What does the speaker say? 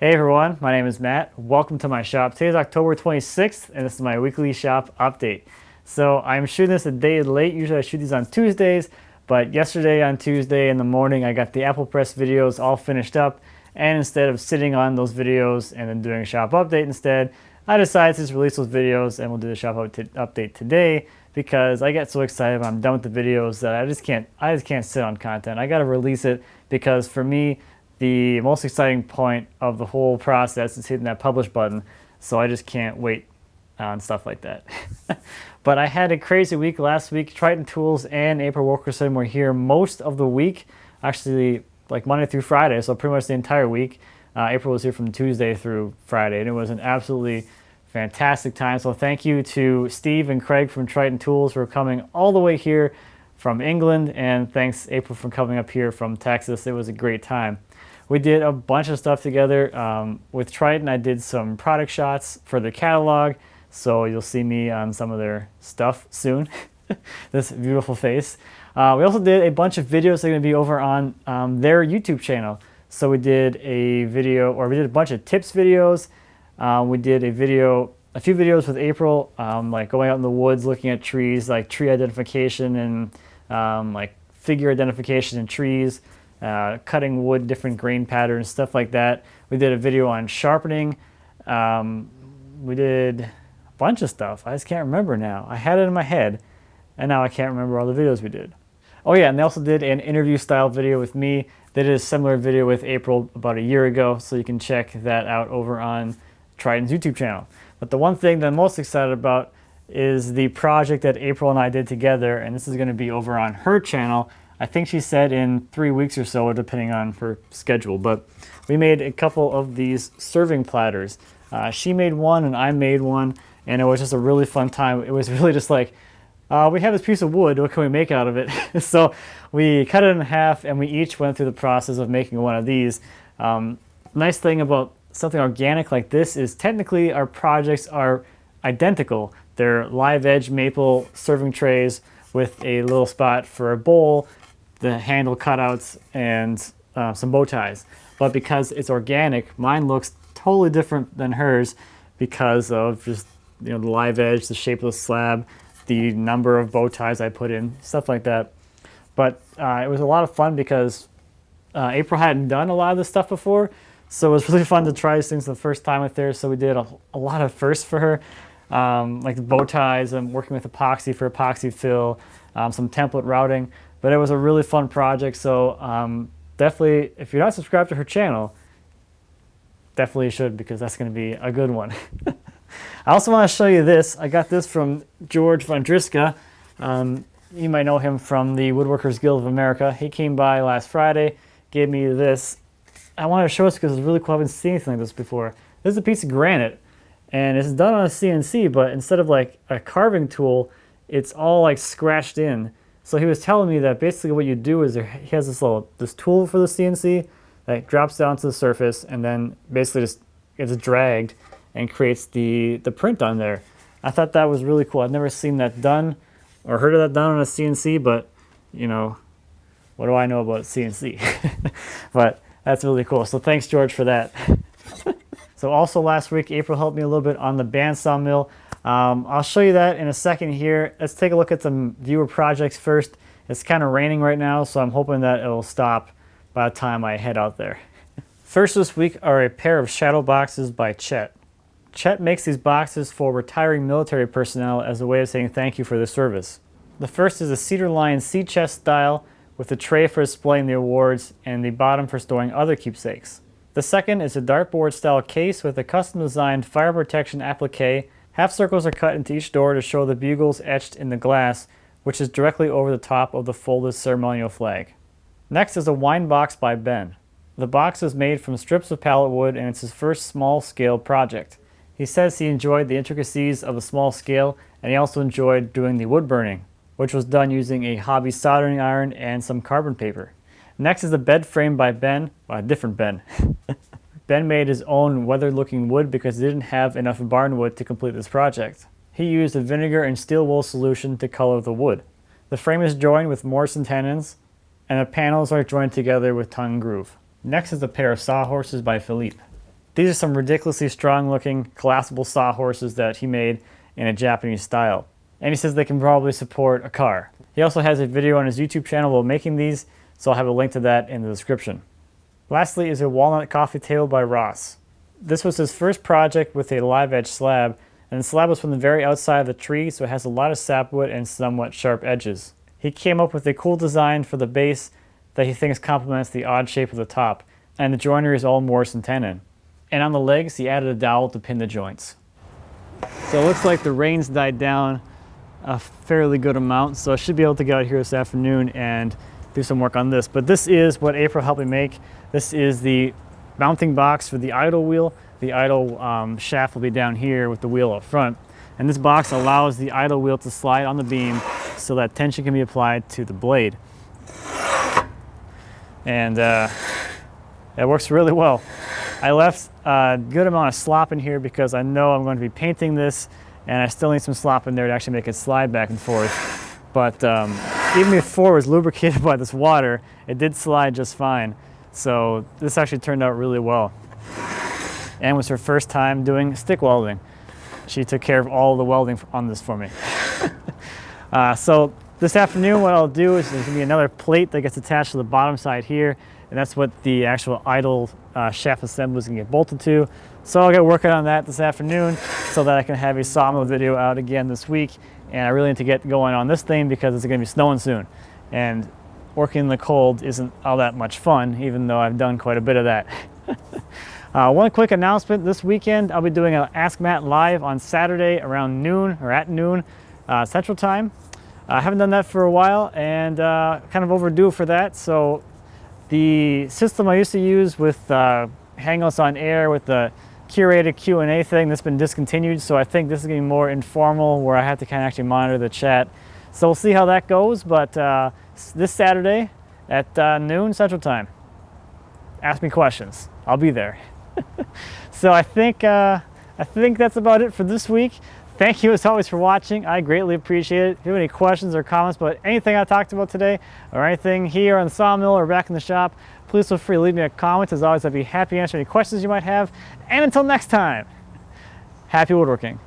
Hey everyone, my name is Matt. Welcome to my shop. Today is October 26th and this is my weekly shop update. So I'm shooting this a day late. Usually I shoot these on Tuesdays, but yesterday on Tuesday in the morning I got the Apple Press videos all finished up, and instead of sitting on those videos and then doing a shop update instead, I decided to just release those videos and we'll do the shop update today because I get so excited when I'm done with the videos that I just can't sit on content. I gotta release it because for me, the most exciting point of the whole process is hitting that publish button, so I just can't wait on stuff like that. But I had a crazy week last week. Triton Tools and April Wilkerson were here most of the week, actually like Monday through Friday, so pretty much the entire week. April was here from Tuesday through Friday, and it was an absolutely fantastic time. So thank you to Steve and Craig from Triton Tools for coming all the way here from England, and thanks April for coming up here from Texas. It was a great time. We did a bunch of stuff together. With Triton, I did some product shots for their catalog, so you'll see me on some of their stuff soon. This beautiful face. We also did a bunch of videos that are going to be over on their YouTube channel. So we did a bunch of tips videos. We did a few videos with April, like going out in the woods, looking at trees, like tree identification and like figure identification in trees. Cutting wood, different grain patterns, stuff like that. We did a video on sharpening. We did a bunch of stuff. I just can't remember now. I had it in my head, and now I can't remember all the videos we did. Oh yeah, and they also did an interview style video with me. They did a similar video with April about a year ago, so you can check that out over on Triton's YouTube channel. But the one thing that I'm most excited about is the project that April and I did together, and this is going to be over on her channel. I think she said in 3 weeks or so, depending on her schedule, but we made a couple of these serving platters. She made one and I made one, and it was just a really fun time. It was really just like, we have this piece of wood, what can we make out of it? So we cut it in half and we each went through the process of making one of these. Nice thing about something organic like this is technically our projects are identical. They're live edge maple serving trays with a little spot for a bowl, the handle cutouts, and some bow ties. But because it's organic, mine looks totally different than hers because of just the live edge, the shape of the slab, the number of bow ties I put in, stuff like that. But it was a lot of fun because April hadn't done a lot of this stuff before, so it was really fun to try these things the first time with her. So we did a lot of firsts for her, like the bow ties. I'm working with epoxy for epoxy fill, some template routing. But it was a really fun project, so definitely, if you're not subscribed to her channel, definitely you should, because that's going to be a good one. I also want to show you this. I got this from George Von Driska. You might know him from the Woodworkers Guild of America. He came by last Friday, gave me this. I wanted to show this because it's really cool. I haven't seen anything like this before. This is a piece of granite, and it's done on a CNC, but instead of like a carving tool, it's all like scratched in. So he was telling me that basically what you do is he has this tool for the CNC that drops down to the surface and then basically just gets dragged and creates the print on there. I thought that was really cool. I've never seen that done or heard of that done on a CNC, but what do I know about CNC? But that's really cool. So thanks, George, for that. So also last week, April helped me a little bit on the bandsaw mill. I'll show you that in a second here. Let's take a look at some viewer projects first. It's kind of raining right now, so I'm hoping that it'll stop by the time I head out there. First this week are a pair of shadow boxes by Chet. Chet makes these boxes for retiring military personnel as a way of saying thank you for their service. The first is a cedar lined sea chest style with a tray for displaying the awards and the bottom for storing other keepsakes. The second is a dartboard style case with a custom designed fire protection applique. Half circles are cut into each door to show the bugles etched in the glass, which is directly over the top of the folded ceremonial flag. Next is a wine box by Ben. The box is made from strips of pallet wood, and it's his first small-scale project. He says he enjoyed the intricacies of the small scale, and he also enjoyed doing the wood burning, which was done using a hobby soldering iron and some carbon paper. Next is a bed frame by Ben, well, a different Ben. Ben made his own weathered-looking wood because he didn't have enough barn wood to complete this project. He used a vinegar and steel wool solution to color the wood. The frame is joined with Morrison tenons, and the panels are joined together with tongue groove. Next is a pair of sawhorses by Philipe. These are some ridiculously strong looking collapsible sawhorses that he made in a Japanese style. And he says they can probably support a car. He also has a video on his YouTube channel about making these, so I'll have a link to that in the description. Lastly is a walnut coffee table by Ross. This was his first project with a live edge slab, and the slab was from the very outside of the tree, so it has a lot of sapwood and somewhat sharp edges. He came up with a cool design for the base that he thinks complements the odd shape of the top, and the joinery is all Morse and tenon. And on the legs, he added a dowel to pin the joints. So it looks like the rain's died down a fairly good amount, so I should be able to get out here this afternoon and do some work on this. But this is what April helped me make. This is the mounting box for the idle wheel. The idle shaft will be down here with the wheel up front. And this box allows the idle wheel to slide on the beam so that tension can be applied to the blade. And it works really well. I left a good amount of slop in here because I know I'm going to be painting this, and I still need some slop in there to actually make it slide back and forth. But even before it was lubricated by this water, it did slide just fine. So this actually turned out really well. And it was her first time doing stick welding. She took care of all the welding on this for me. So this afternoon what I'll do is there's going to be another plate that gets attached to the bottom side here, and that's what the actual idle shaft assembly is going to get bolted to. So I'll get working on that this afternoon so that I can have a sawmill video out again this week. And I really need to get going on this thing because it's going to be snowing soon. And working in the cold isn't all that much fun, even though I've done quite a bit of that. One quick announcement, this weekend I'll be doing an Ask Matt live on Saturday around noon, or at noon Central Time. I haven't done that for a while and kind of overdue for that. So the system I used to use with Hangouts on Air with the curated Q&A thing, that's been discontinued, so I think this is going to be more informal where I have to kind of actually monitor the chat. So we'll see how that goes, but this Saturday at noon Central Time, ask me questions. I'll be there. So I think that's about it for this week. Thank you as always for watching. I greatly appreciate it. If you have any questions or comments about anything I talked about today or anything here on the sawmill or back in the shop, please feel free to leave me a comment. As always, I'd be happy to answer any questions you might have. And until next time, happy woodworking.